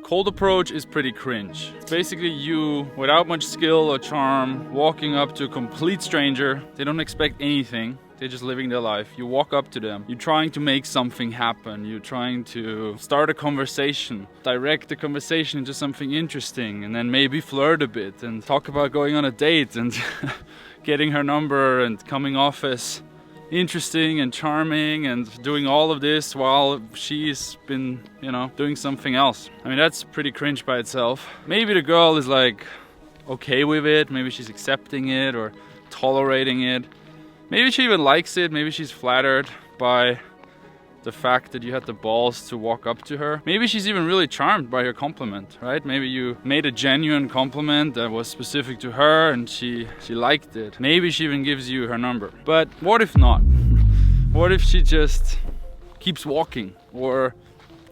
Cold approach is pretty cringe. It's basically you, without much skill or charm, walking up to a complete stranger. They don't expect anything. They're just living their life. You walk up to them. You're trying to make something happen. You're trying to start a conversation, direct the conversation into something interesting, and then maybe flirt a bit and talk about going on a date and getting her number and coming off as interesting and charming and doing all of this while she's been, doing something else. I mean, that's pretty cringe by itself. Maybe the girl is like okay with it. Maybe she's accepting it or tolerating it. Maybe she even likes it. Maybe she's flattered by the fact that you had the balls to walk up to her. Maybe she's even really charmed by your compliment, right? Maybe you made a genuine compliment that was specific to her and she liked it. Maybe she even gives you her number. But what if not? What if she just keeps walking or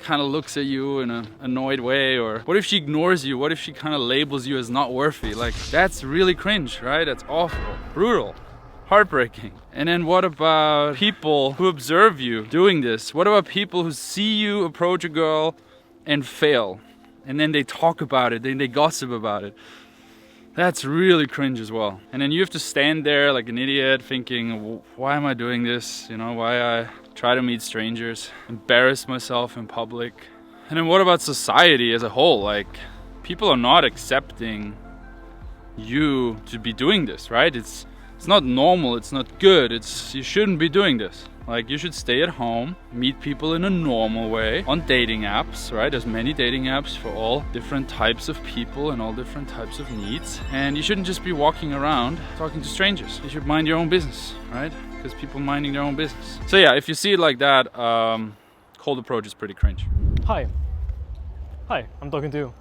kind of looks at you in an annoyed way? Or what if she ignores you? What if she kind of labels you as not worthy? Like, that's really cringe, right? That's awful, brutal, heartbreaking. And then what about people who observe you doing this? What about people who see you approach a girl and fail? And then they talk about it, then they gossip about it. That's really cringe as well. And then you have to stand there like an idiot thinking, why am I doing this? Why I try to meet strangers, embarrass myself in public. And then what about society as a whole? Like, people are not accepting you to be doing this, right? It's not normal, it's not good, you shouldn't be doing this. Like, you should stay at home, meet people in a normal way on dating apps, right? There's many dating apps for all different types of people and all different types of needs. And you shouldn't just be walking around talking to strangers. You should mind your own business, right? Because people minding their own business. So yeah, if you see it like that, cold approach is pretty cringe. Hi, I'm talking to you.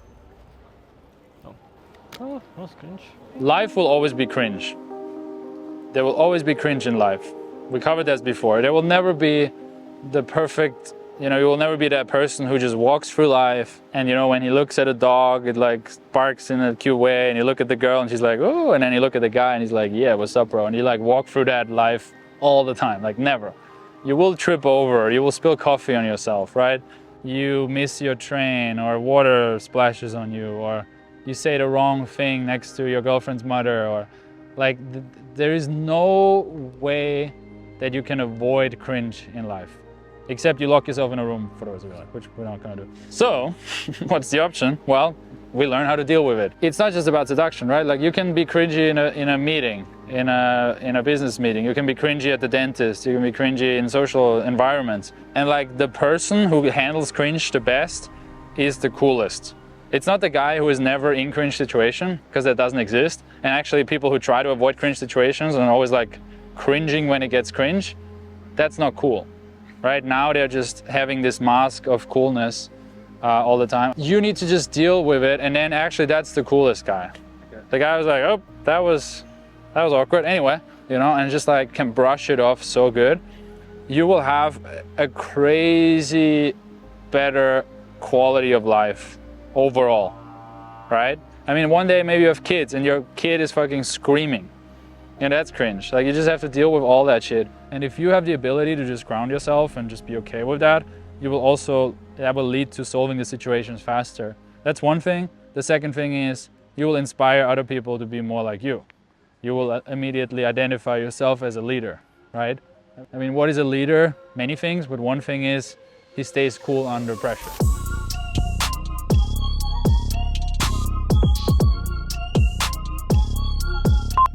Oh, that's cringe. Life will always be cringe. There will always be cringe in life. We covered that before. There will never be the perfect, you will never be that person who just walks through life and, when he looks at a dog, it like barks in a cute way, and you look at the girl and she's like, oh, and then you look at the guy and he's like, yeah, what's up, bro? And you like walk through that life all the time, like never. You will trip over, you will spill coffee on yourself, right? You miss your train, or water splashes on you, or you say the wrong thing next to your girlfriend's mother, or like there is no way that you can avoid cringe in life, except you lock yourself in a room for the rest of your life, which we're not gonna do. So, what's the option? Well, we learn how to deal with it. It's not just about seduction, right? Like, you can be cringy in a meeting, in a business meeting. You can be cringy at the dentist. You can be cringy in social environments. And like, the person who handles cringe the best is the coolest. It's not the guy who is never in cringe situation, because that doesn't exist. And actually, people who try to avoid cringe situations and always like cringing when it gets cringe, that's not cool. Right now, they're just having this mask of coolness all the time. You need to just deal with it, and then actually, that's the coolest guy. Okay. The guy was like, oh, that was awkward. Anyway, and just like can brush it off so good. You will have a crazy better quality of life overall, right? I mean, one day maybe you have kids and your kid is fucking screaming, and that's cringe. Like, you just have to deal with all that shit. And if you have the ability to just ground yourself and just be okay with that, that will lead to solving the situations faster. That's one thing. The second thing is you will inspire other people to be more like you. You will immediately identify yourself as a leader, right? I mean, what is a leader? Many things, but one thing is he stays cool under pressure.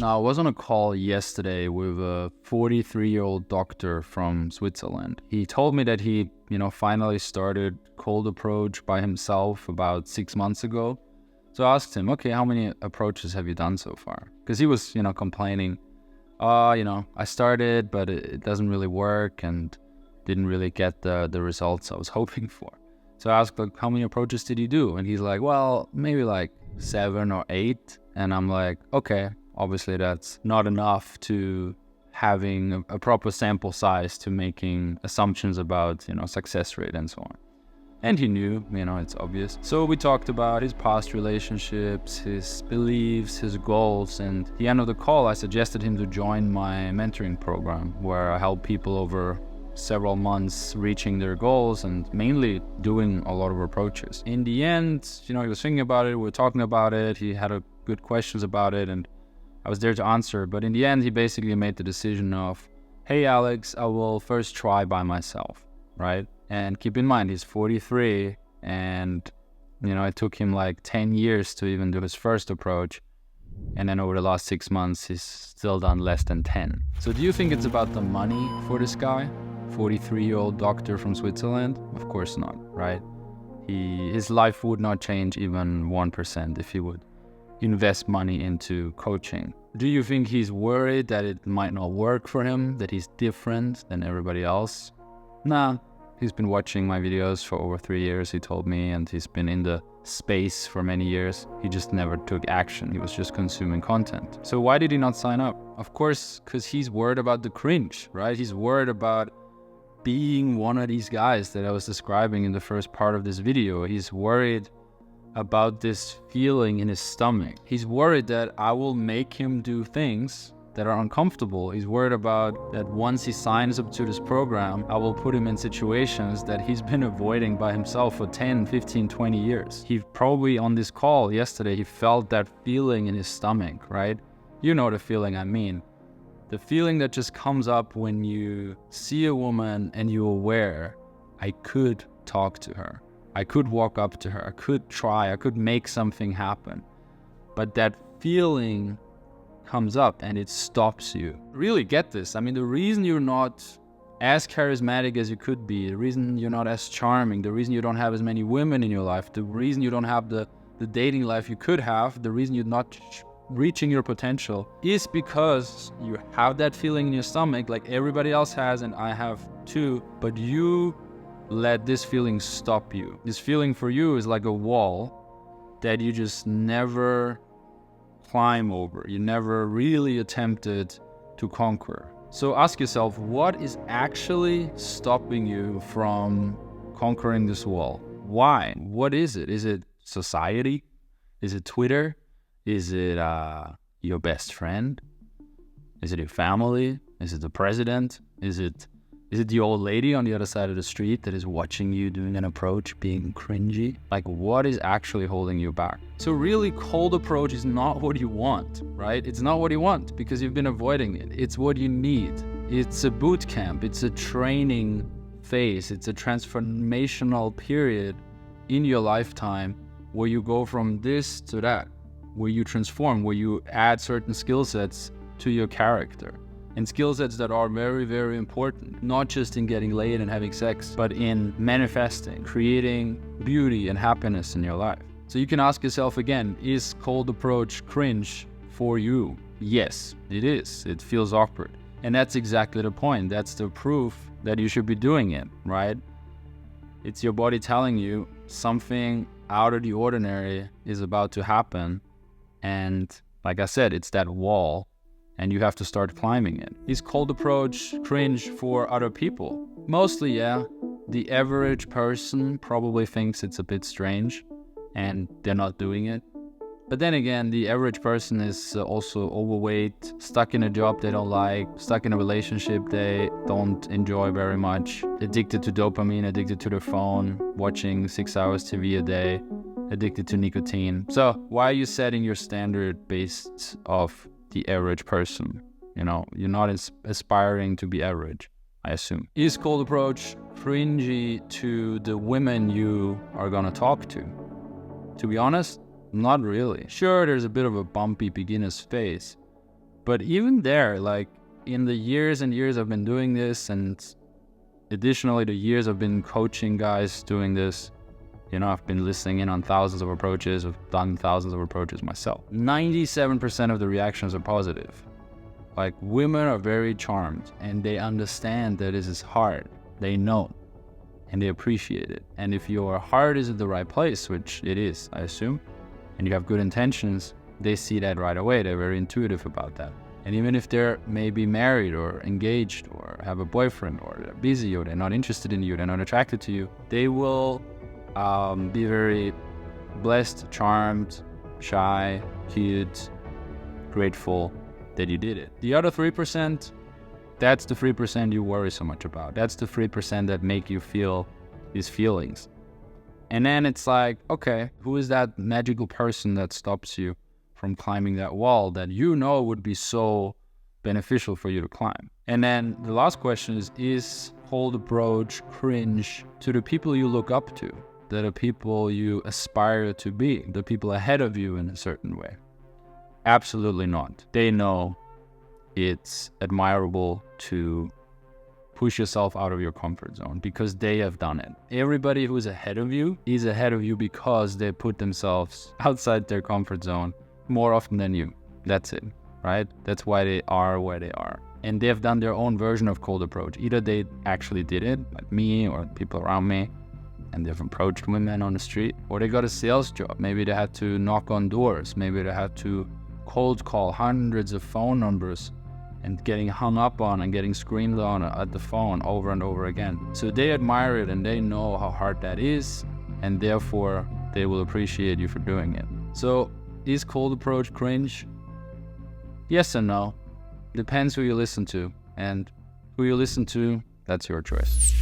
Now, I was on a call yesterday with a 43-year-old doctor from Switzerland. He told me that he, finally started cold approach by himself about 6 months ago. So I asked him, okay, how many approaches have you done so far? Because he was, complaining, I started, but it doesn't really work and didn't really get the results I was hoping for. So I asked, like, how many approaches did you do? And he's like, well, maybe like 7 or 8. And I'm like, okay. Obviously, that's not enough to having a proper sample size to making assumptions about, success rate and so on. And he knew, it's obvious. So we talked about his past relationships, his beliefs, his goals. And at the end of the call, I suggested him to join my mentoring program, where I help people over several months reaching their goals and mainly doing a lot of approaches. In the end, he was thinking about it, we were talking about it, he had good questions about it, and I was there to answer. But in the end, he basically made the decision of, hey Alex, I will first try by myself, right? And keep in mind, he's 43, and it took him like 10 years to even do his first approach. And then over the last 6 months, he's still done less than 10. So do you think it's about the money for this guy? 43-year-old doctor from Switzerland? Of course not, right? His life would not change even 1% if he would invest money into coaching. Do you think he's worried that it might not work for him, that he's different than everybody else? Nah, he's been watching my videos for over 3 years, he told me, and he's been in the space for many years. He just never took action. He was just consuming content. So why did he not sign up? Of course, because he's worried about the cringe, right? He's worried about being one of these guys that I was describing in the first part of this video. He's worried about this feeling in his stomach. He's worried that I will make him do things that are uncomfortable. He's worried about that once he signs up to this program, I will put him in situations that he's been avoiding by himself for 10, 15, 20 years. He probably on this call yesterday, he felt that feeling in his stomach, right? You know the feeling I mean. The feeling that just comes up when you see a woman and you're aware, I could talk to her. I could walk up to her. I could try. I could make something happen. But that feeling comes up and it stops you. Really get this. I mean, the reason you're not as charismatic as you could be, the reason you're not as charming, the reason you don't have as many women in your life, the reason you don't have the dating life you could have, the reason you're not reaching your potential is because you have that feeling in your stomach like everybody else has, and I have too, but you let this feeling stop you. This feeling for you is like a wall that you just never climb over. You never really attempted to conquer. So ask yourself, what is actually stopping you from conquering this wall? Why? What is it? Is it society? Is it Twitter? Is it your best friend? Is it your family? Is it the president? Is it the old lady on the other side of the street that is watching you doing an approach, being cringy? Like, what is actually holding you back? So really, cold approach is not what you want, right? It's not what you want because you've been avoiding it. It's what you need. It's a boot camp. It's a training phase. It's a transformational period in your lifetime where you go from this to that, where you transform, where you add certain skill sets to your character. And skill sets that are very, very important, not just in getting laid and having sex, but in manifesting, creating beauty and happiness in your life. So you can ask yourself again, is cold approach cringe for you? Yes, it is. It feels awkward. And that's exactly the point. That's the proof that you should be doing it, right? It's your body telling you something out of the ordinary is about to happen. And like I said, it's that wall. And you have to start climbing it. Is cold approach cringe for other people? Mostly, yeah. The average person probably thinks it's a bit strange and they're not doing it. But then again, the average person is also overweight, stuck in a job they don't like, stuck in a relationship they don't enjoy very much, addicted to dopamine, addicted to their phone, watching 6 hours TV a day, addicted to nicotine. So why are you setting your standard based off the average person? You're not aspiring to be average, I assume. Is cold approach cringy to the women you are gonna talk to? To be honest, not really. Sure, there's a bit of a bumpy beginner's phase, but even there, like in the years and years I've been doing this, and additionally the years I've been coaching guys doing this, I've been listening in on thousands of approaches. I've done thousands of approaches myself. 97% of the reactions are positive. Like, women are very charmed and they understand that this is hard. They know and they appreciate it. And if your heart is in the right place, which it is, I assume, and you have good intentions, they see that right away. They're very intuitive about that. And even if they're maybe married or engaged or have a boyfriend or they're busy or they're not interested in you, they're not attracted to you, they will be very blessed, charmed, shy, cute, grateful that you did it. The other 3%, That's the 3% you worry so much about. That's the 3% that make you feel these feelings. And then it's like, okay, who is that magical person that stops you from climbing that wall that you know would be so beneficial for you to climb? And then the last question is cold approach cringe to the people you look up to, that are people you aspire to be, the people ahead of you in a certain way? Absolutely not. They know it's admirable to push yourself out of your comfort zone because they have done it. Everybody who's ahead of you is ahead of you because they put themselves outside their comfort zone more often than you. That's it, right? That's why they are where they are. And they've done their own version of cold approach. Either they actually did it, like me or people around me, and they've approached women on the street, or they got a sales job. Maybe they had to knock on doors. Maybe they had to cold call hundreds of phone numbers and getting hung up on and getting screamed on at the phone over and over again. So they admire it and they know how hard that is, and therefore they will appreciate you for doing it. So is cold approach cringe? Yes and no. Depends who you listen to, and who you listen to, that's your choice.